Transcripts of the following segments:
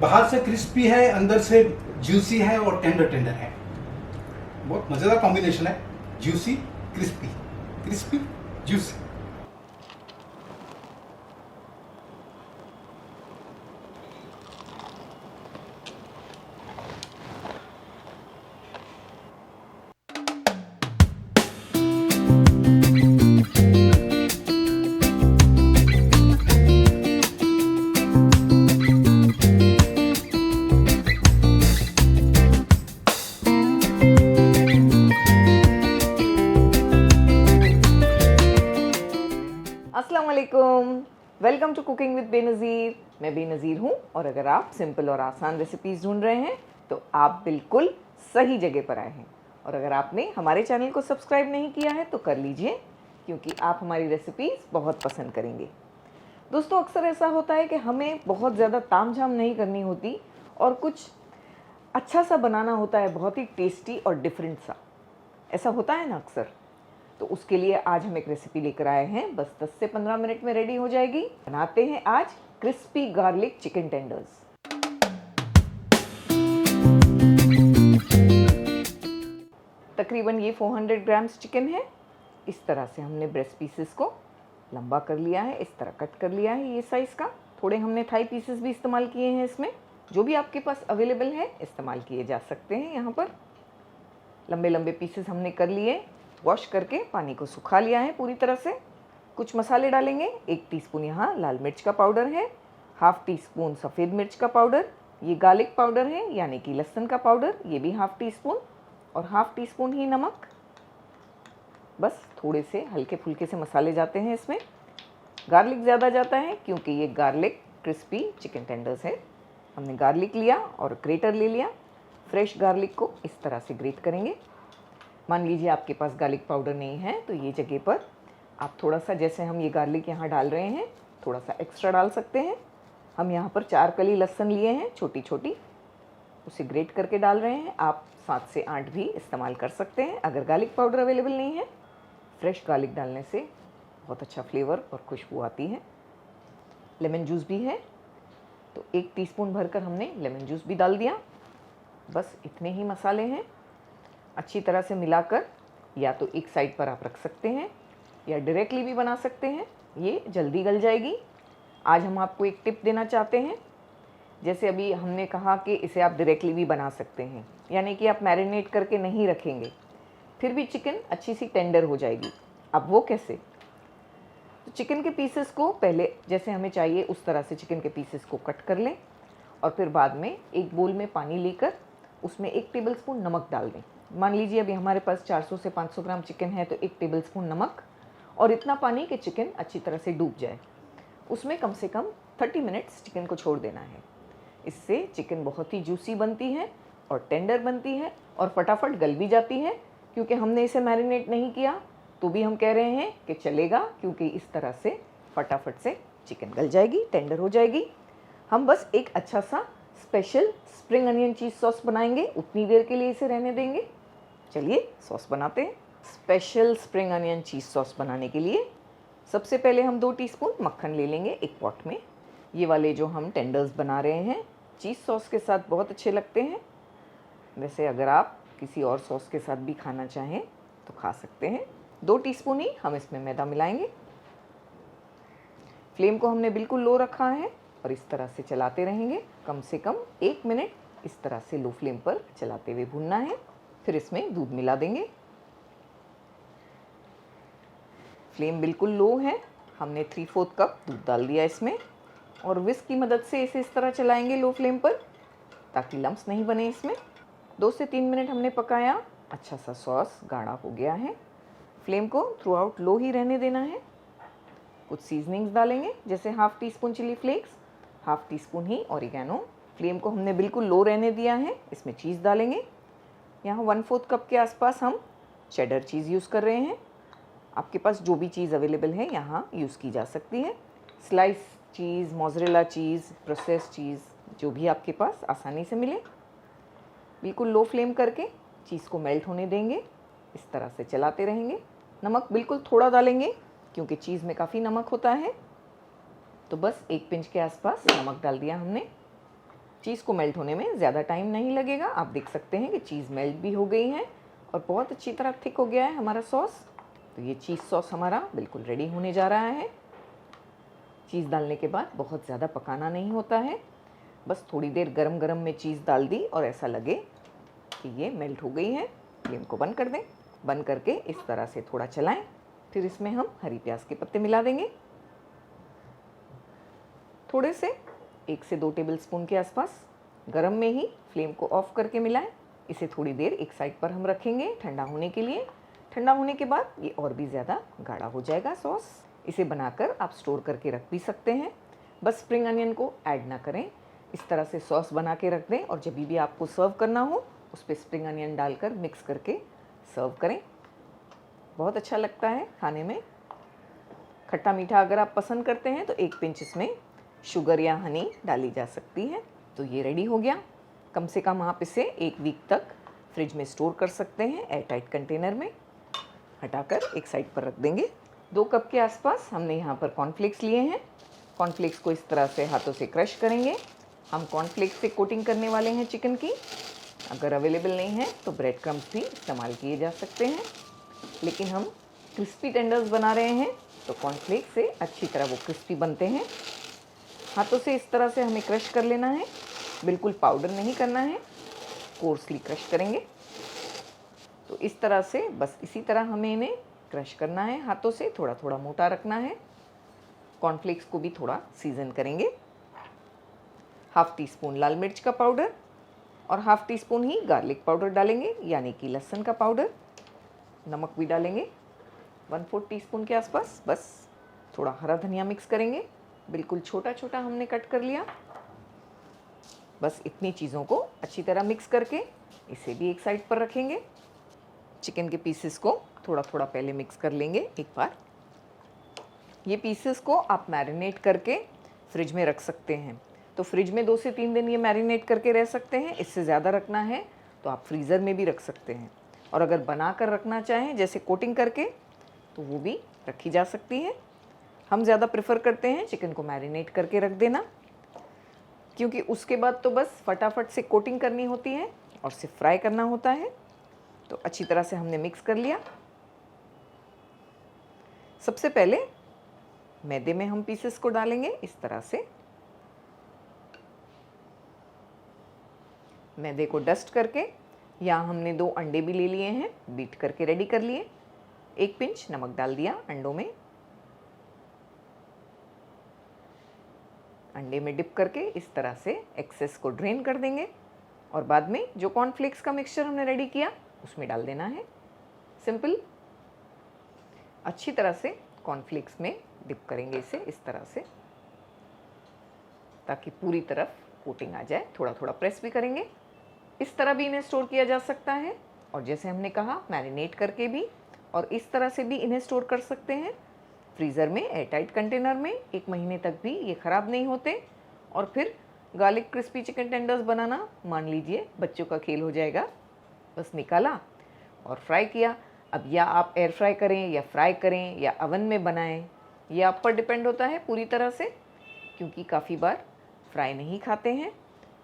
बाहर से क्रिस्पी है, अंदर से जूसी है और टेंडर टेंडर है। बहुत मज़ेदार कॉम्बिनेशन है, जूसी क्रिस्पी, क्रिस्पी जूसी। अस्सलाम वालेकुम, welcome to cooking with Benazir. मैं बेनज़ीर हूँ और अगर आप सिंपल और आसान रेसिपीज़ ढूंढ रहे हैं तो आप बिल्कुल सही जगह पर आए हैं। और अगर आपने हमारे चैनल को सब्सक्राइब नहीं किया है तो कर लीजिए, क्योंकि आप हमारी रेसिपीज़ बहुत पसंद करेंगे। दोस्तों, अक्सर ऐसा होता है कि हमें बहुत ज़्यादा तामझाम नहीं करनी होती और कुछ अच्छा सा बनाना होता है, बहुत ही टेस्टी और डिफरेंट सा। ऐसा होता है ना अक्सर। तो उसके लिए आज हम एक रेसिपी लेकर आए हैं, बस 10 से 15 मिनट में रेडी हो जाएगी। बनाते हैं आज क्रिस्पी गार्लिक चिकन टेंडर्स। तकरीबन ये 400 ग्राम्स चिकन है। इस तरह से हमने ब्रेस्ट पीसेस को लंबा कर लिया है, इस तरह कट कर लिया है ये साइज़ का। थोड़े हमने थाई पीसेस भी इस्तेमाल किए हैं इसमें। जो भी आपके पास अवेलेबल है इस्तेमाल किए जा सकते हैं। यहाँ पर लंबे लंबे पीसेस हमने कर लिए, वॉश करके पानी को सुखा लिया है पूरी तरह से। कुछ मसाले डालेंगे। 1 टीस्पून यहाँ लाल मिर्च का पाउडर है, हाफ टी स्पून सफ़ेद मिर्च का पाउडर, ये गार्लिक पाउडर है यानी कि लहसुन का पाउडर, ये भी हाफ टी स्पून, और हाफ टी स्पून ही नमक। बस थोड़े से हल्के फुल्के से मसाले जाते हैं इसमें। गार्लिक ज़्यादा जाता है क्योंकि ये गार्लिक क्रिस्पी चिकन टेंडर्स है। हमने गार्लिक लिया और ग्रेटर ले लिया। फ्रेश गार्लिक को इस तरह से ग्रेट करेंगे। मान लीजिए आपके पास गार्लिक पाउडर नहीं है तो ये जगह पर आप थोड़ा सा, जैसे हम ये गार्लिक यहाँ डाल रहे हैं, थोड़ा सा एक्स्ट्रा डाल सकते हैं। हम यहाँ पर 4 कली लहसुन लिए हैं छोटी छोटी, उसे ग्रेट करके डाल रहे हैं। आप 7 से 8 भी इस्तेमाल कर सकते हैं अगर गार्लिक पाउडर अवेलेबल नहीं है। फ्रेश गार्लिक डालने से बहुत अच्छा फ्लेवर और खुशबू आती है। लेमन जूस भी है तो 1 टीस्पून भरकर हमने लेमन जूस भी डाल दिया। बस इतने ही मसाले हैं। अच्छी तरह से मिलाकर या तो एक साइड पर आप रख सकते हैं या डायरेक्टली भी बना सकते हैं, ये जल्दी गल जाएगी। आज हम आपको एक टिप देना चाहते हैं। जैसे अभी हमने कहा कि इसे आप डायरेक्टली भी बना सकते हैं, यानी कि आप मैरिनेट करके नहीं रखेंगे फिर भी चिकन अच्छी सी टेंडर हो जाएगी। अब वो कैसे? तो चिकन के पीसेस को पहले जैसे हमें चाहिए उस तरह से चिकन के पीसेस को कट कर लें और फिर बाद में एक बोल में पानी लेकर उसमें 1 टेबलस्पून नमक डाल दें। मान लीजिए अभी हमारे पास 400 से 500 ग्राम चिकन है तो 1 टेबलस्पून नमक और इतना पानी कि चिकन अच्छी तरह से डूब जाए। उसमें कम से कम 30 मिनट्स चिकन को छोड़ देना है। इससे चिकन बहुत ही जूसी बनती है और टेंडर बनती है और फटाफट गल भी जाती है। क्योंकि हमने इसे मैरिनेट नहीं किया तो भी हम कह रहे हैं कि चलेगा, क्योंकि इस तरह से फटाफट से चिकन गल जाएगी, टेंडर हो जाएगी। हम बस एक अच्छा सा स्पेशल स्प्रिंग अनियन चीज़ सॉस बनाएंगे, उतनी देर के लिए इसे रहने देंगे। चलिए सॉस बनाते हैं। स्पेशल स्प्रिंग अनियन चीज़ सॉस बनाने के लिए सबसे पहले हम 2 टीस्पून मक्खन ले लेंगे एक पॉट में। ये वाले जो हम टेंडर्स बना रहे हैं चीज़ सॉस के साथ बहुत अच्छे लगते हैं। वैसे अगर आप किसी और सॉस के साथ भी खाना चाहें तो खा सकते हैं। 2 टीस्पून ही हम इसमें मैदा मिलाएंगे। फ्लेम को हमने बिल्कुल लो रखा है और इस तरह से चलाते रहेंगे। कम से कम 1 मिनट इस तरह से लो फ्लेम पर चलाते हुए भूनना है। फिर इसमें दूध मिला देंगे। फ्लेम बिल्कुल लो है। हमने 3/4 कप दूध डाल दिया इसमें और विस्क की मदद से इसे इस तरह चलाएंगे लो फ्लेम पर ताकि लम्स नहीं बने इसमें। 2 से 3 मिनट हमने पकाया। अच्छा सा सॉस गाढ़ा हो गया है। फ्लेम को थ्रू आउट लो ही रहने देना है। कुछ सीजनिंग्स डालेंगे, जैसे half teaspoon chilli flakes, half teaspoon ही ऑरिगेनो। फ्लेम को हमने बिल्कुल लो रहने दिया है। इसमें चीज़ डालेंगे। यहाँ 1/4 कप के आसपास हम चेडर चीज़ यूज़ कर रहे हैं। आपके पास जो भी चीज़ अवेलेबल है यहाँ यूज़ की जा सकती है। स्लाइस चीज़, मोज़रेला चीज़, प्रोसेस चीज़, जो भी आपके पास आसानी से मिले। बिल्कुल लो फ्लेम करके चीज़ को मेल्ट होने देंगे। इस तरह से चलाते रहेंगे। नमक बिल्कुल थोड़ा डालेंगे क्योंकि चीज़ में काफ़ी नमक होता है। तो बस 1 पिंच के आसपास नमक डाल दिया हमने। चीज़ को मेल्ट होने में ज़्यादा टाइम नहीं लगेगा। आप देख सकते हैं कि चीज़ मेल्ट भी हो गई है और बहुत अच्छी तरह थिक हो गया है हमारा सॉस। तो ये चीज़ सॉस हमारा बिल्कुल रेडी होने जा रहा है। चीज़ डालने के बाद बहुत ज़्यादा पकाना नहीं होता है, बस थोड़ी देर गरम गरम में चीज़ डाल दी और ऐसा लगे कि ये मेल्ट हो गई है। फ्लेम को बंद कर दें। बंद करके इस तरह से थोड़ा चलाएं। फिर इसमें हम हरी प्याज के पत्ते मिला देंगे, थोड़े से 1 से 2 टेबलस्पून के आसपास। गरम में ही फ्लेम को ऑफ करके मिलाएं। इसे थोड़ी देर एक साइड पर हम रखेंगे ठंडा होने के लिए। ठंडा होने के बाद ये और भी ज़्यादा गाढ़ा हो जाएगा सॉस। इसे बनाकर आप स्टोर करके रख भी सकते हैं। बस स्प्रिंग अनियन को ऐड ना करें, इस तरह से सॉस बना के रख दें और जब भी आपको सर्व करना हो उस पर स्प्रिंग अनियन डालकर मिक्स करके सर्व करें। बहुत अच्छा लगता है खाने में। खट्टा मीठा अगर आप पसंद करते हैं तो 1 पिंच इसमें शुगर या हनी डाली जा सकती है। तो ये रेडी हो गया। कम से कम आप इसे 1 वीक तक फ्रिज में स्टोर कर सकते हैं एयरटाइट कंटेनर में। हटाकर एक साइड पर रख देंगे। 2 कप के आसपास हमने यहाँ पर कॉर्नफ्लेक्स लिए हैं। कॉर्नफ्लेक्स को इस तरह से हाथों से क्रश करेंगे। हम कॉर्नफ्लेक्स से कोटिंग करने वाले हैं चिकन की। अगर अवेलेबल नहीं है तो ब्रेड क्रम्स भी इस्तेमाल किए जा सकते हैं, लेकिन हम क्रिस्पी टेंडर्स बना रहे हैं तो कॉर्नफ्लेक्स से अच्छी तरह वो क्रिस्पी बनते हैं। हाथों से इस तरह से हमें क्रश कर लेना है, बिल्कुल पाउडर नहीं करना है, कोर्सली क्रश करेंगे। तो इस तरह से बस इसी तरह हमें इन्हें क्रश करना है हाथों से, थोड़ा थोड़ा मोटा रखना है। कॉर्नफ्लेक्स को भी थोड़ा सीजन करेंगे। 1/2 टीस्पून लाल मिर्च का पाउडर और 1/2 टीस्पून ही गार्लिक पाउडर डालेंगे, यानी कि लहसुन का पाउडर। नमक भी डालेंगे 1/4 टीस्पून के आसपास। बस थोड़ा हरा धनिया मिक्स करेंगे, बिल्कुल छोटा छोटा हमने कट कर लिया। बस इतनी चीज़ों को अच्छी तरह मिक्स करके इसे भी एक साइड पर रखेंगे। चिकन के पीसेस को थोड़ा थोड़ा पहले मिक्स कर लेंगे एक बार। ये पीसेस को आप मैरिनेट करके फ्रिज में रख सकते हैं। तो फ्रिज में 2 से 3 दिन ये मैरिनेट करके रह सकते हैं। इससे ज़्यादा रखना है तो आप फ्रीज़र में भी रख सकते हैं, और अगर बना कर रखना चाहें जैसे कोटिंग करके तो वो भी रखी जा सकती है। हम ज़्यादा प्रेफर करते हैं चिकन को मैरिनेट करके रख देना, क्योंकि उसके बाद तो बस फटाफट से कोटिंग करनी होती है और सिर्फ फ्राई करना होता है। तो अच्छी तरह से हमने मिक्स कर लिया। सबसे पहले मैदे में हम पीसेस को डालेंगे इस तरह से। मैदे को डस्ट करके, यहाँ हमने 2 अंडे भी ले लिए हैं, बीट करके रेडी कर लिए। 1 पिंच नमक डाल दिया अंडों में। अंडे में डिप करके इस तरह से एक्सेस को ड्रेन कर देंगे और बाद में जो कॉर्नफ्लेक्स का मिक्सचर हमने रेडी किया उसमें डाल देना है। सिंपल। अच्छी तरह से कॉर्नफ्लेक्स में डिप करेंगे इसे इस तरह से, ताकि पूरी तरफ कोटिंग आ जाए। थोड़ा थोड़ा प्रेस भी करेंगे। इस तरह भी इन्हें स्टोर किया जा सकता है, और जैसे हमने कहा मैरिनेट करके भी, और इस तरह से भी इन्हें स्टोर कर सकते हैं फ्रीज़र में एयरटाइट कंटेनर में। 1 महीने तक भी ये ख़राब नहीं होते। और फिर गार्लिक क्रिस्पी चिकन टेंडर्स बनाना मान लीजिए बच्चों का खेल हो जाएगा। बस निकाला और फ्राई किया। अब या आप एयर फ्राई करें या फ्राई करें या अवन में बनाएं, ये आप पर डिपेंड होता है पूरी तरह से, क्योंकि काफ़ी बार फ्राई नहीं खाते हैं।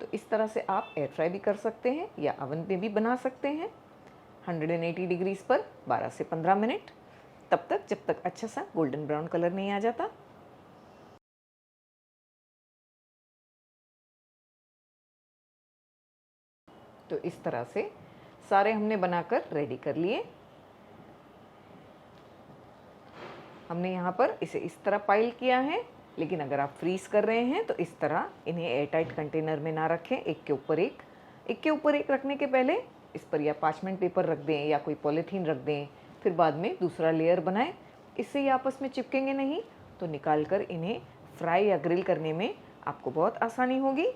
तो इस तरह से आप एयर फ्राई भी कर सकते हैं या अवन में भी बना सकते हैं 180 डिग्रीज़ पर 12 से 15 मिनट, तब तक जब तक अच्छा सा गोल्डन ब्राउन कलर नहीं आ जाता। तो इस तरह से सारे हमने बनाकर रेडी कर लिए। हमने यहाँ पर इसे इस तरह पाइल किया है, लेकिन अगर आप फ्रीज़ कर रहे हैं तो इस तरह इन्हें एयरटाइट कंटेनर में ना रखें, एक के ऊपर एक रखने के पहले इस पर या पार्चमेंट पेपर रख दें या कोई पॉलीथीन रख दें, फिर बाद में दूसरा लेयर बनाएं। इससे ये आपस में चिपकेंगे नहीं, तो निकाल कर इन्हें फ्राई या ग्रिल करने में आपको बहुत आसानी होगी।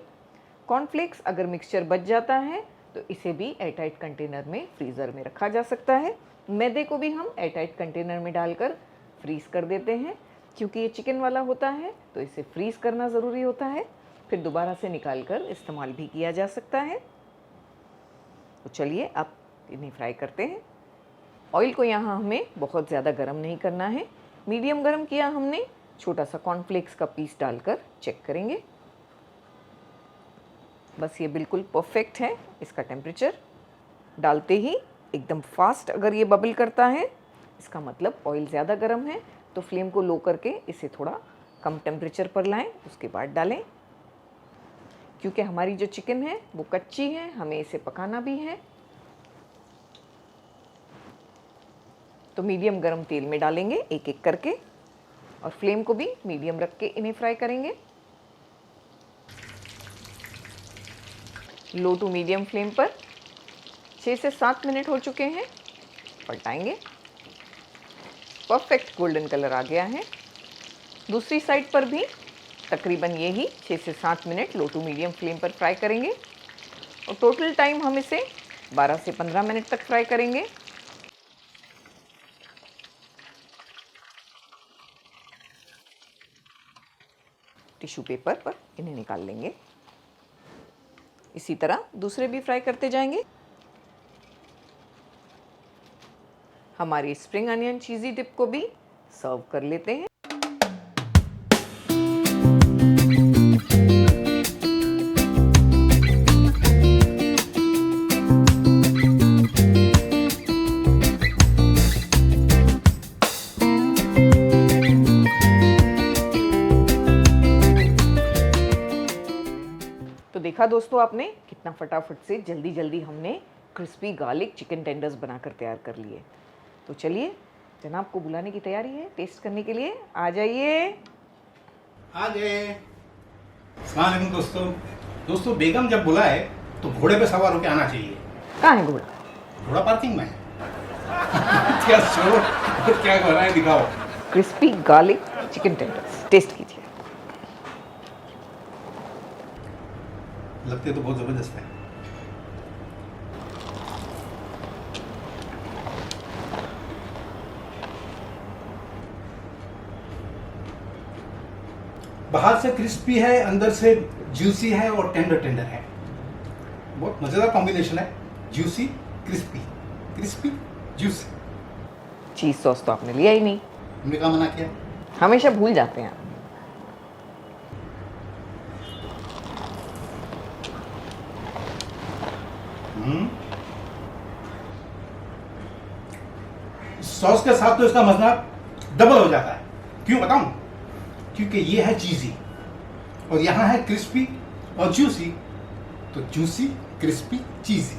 कॉर्नफ्लेक्स अगर मिक्सचर बच जाता है तो इसे भी एयरटाइट कंटेनर में फ्रीज़र में रखा जा सकता है। मैदे को भी हम एयरटाइट कंटेनर में डालकर फ्रीज़ कर देते हैं, क्योंकि ये चिकन वाला होता है तो इसे फ्रीज़ करना ज़रूरी होता है, फिर दोबारा से निकाल कर इस्तेमाल भी किया जा सकता है। तो चलिए अब इन्हें फ्राई करते हैं। ऑयल को यहाँ हमें बहुत ज़्यादा गर्म नहीं करना है, मीडियम गर्म किया हमने। छोटा सा कॉर्नफ्लेक्स का पीस डालकर चेक करेंगे। बस ये बिल्कुल परफेक्ट है। इसका टेम्परेचर डालते ही एकदम फास्ट अगर ये बबल करता है, इसका मतलब ऑयल ज़्यादा गर्म है। तो फ्लेम को लो करके इसे थोड़ा कम टेम्परेचर पर लाएं, उसके बाद डालें। क्योंकि हमारी जो चिकन है वो कच्ची है, हमें इसे पकाना भी है, तो मीडियम गरम तेल में डालेंगे एक एक करके और फ्लेम को भी मीडियम रख के इन्हें फ्राई करेंगे। लो टू मीडियम फ्लेम पर 6 से 7 मिनट हो चुके हैं। पलटाएंगे। परफेक्ट गोल्डन कलर आ गया है। दूसरी साइड पर भी तकरीबन यही 6 से 7 minute low to medium flame पर फ्राई करेंगे और टोटल टाइम हम इसे 12 से 15 मिनट तक फ्राई करेंगे। टिश्यू पेपर पर इन्हें निकाल लेंगे। इसी तरह दूसरे भी फ्राई करते जाएंगे। हमारी स्प्रिंग अनियन चीज़ी डिप को भी सर्व कर लेते हैं। तो देखा दोस्तों आपने कितना फटाफट से जल्दी जल्दी हमने क्रिस्पी गार्लिक चिकन टेंडर्स बनाकर तैयार कर लिए। तो चलिए, जनाब को बुलाने की तैयारी है टेस्ट करने के लिए। आ जाइए। आ गए। अस्सलाम वालेकुम दोस्तों बेगम जब बुलाए तो घोड़े पे सवार होकर आना चाहिए। कहाँ है घोड़ा? घोड़ा पार्किंग में है। क्या शोर और क्या कर रहा है, दिखाओ। Crispy garlic chicken tenders taste कीजिए। लगते तो बहुत जबरदस्त है। बाहर से क्रिस्पी है, अंदर से जूसी है और टेंडर टेंडर है। बहुत मजेदार कॉम्बिनेशन है। Juicy crispy, crispy juicy. चीज़ सॉस तो आपने लिया ही नहीं। हमने कहा मना किया। हमेशा भूल जाते हैं आप। सॉस के साथ तो इसका मजा डबल हो जाता है। क्यों बताऊं? क्योंकि ये है चीजी और यहाँ है क्रिस्पी और जूसी, तो जूसी क्रिस्पी चीजी,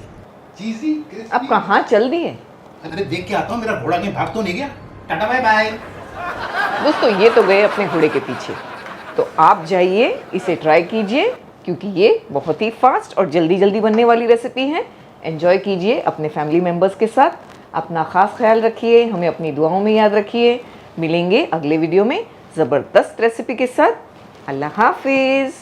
चीजी क्रिस्पी। अब कहाँ चल दिए? अरे देख के आता हूँ, मेरा घोड़ा कहीं भाग तो नहीं गया। Tata bye bye. दोस्तों ये तो गए अपने घोड़े के पीछे, तो आप जाइए इसे ट्राई कीजिए, क्योंकि ये बहुत ही फास्ट और जल्दी जल्दी बनने वाली रेसिपी है। एंजॉय कीजिए अपने फैमिली मेम्बर्स के साथ। अपना ख़ास ख्याल रखिए, हमें अपनी दुआओं में याद रखिए। मिलेंगे अगले वीडियो में ज़बरदस्त रेसिपी के साथ। अल्लाह हाफिज़।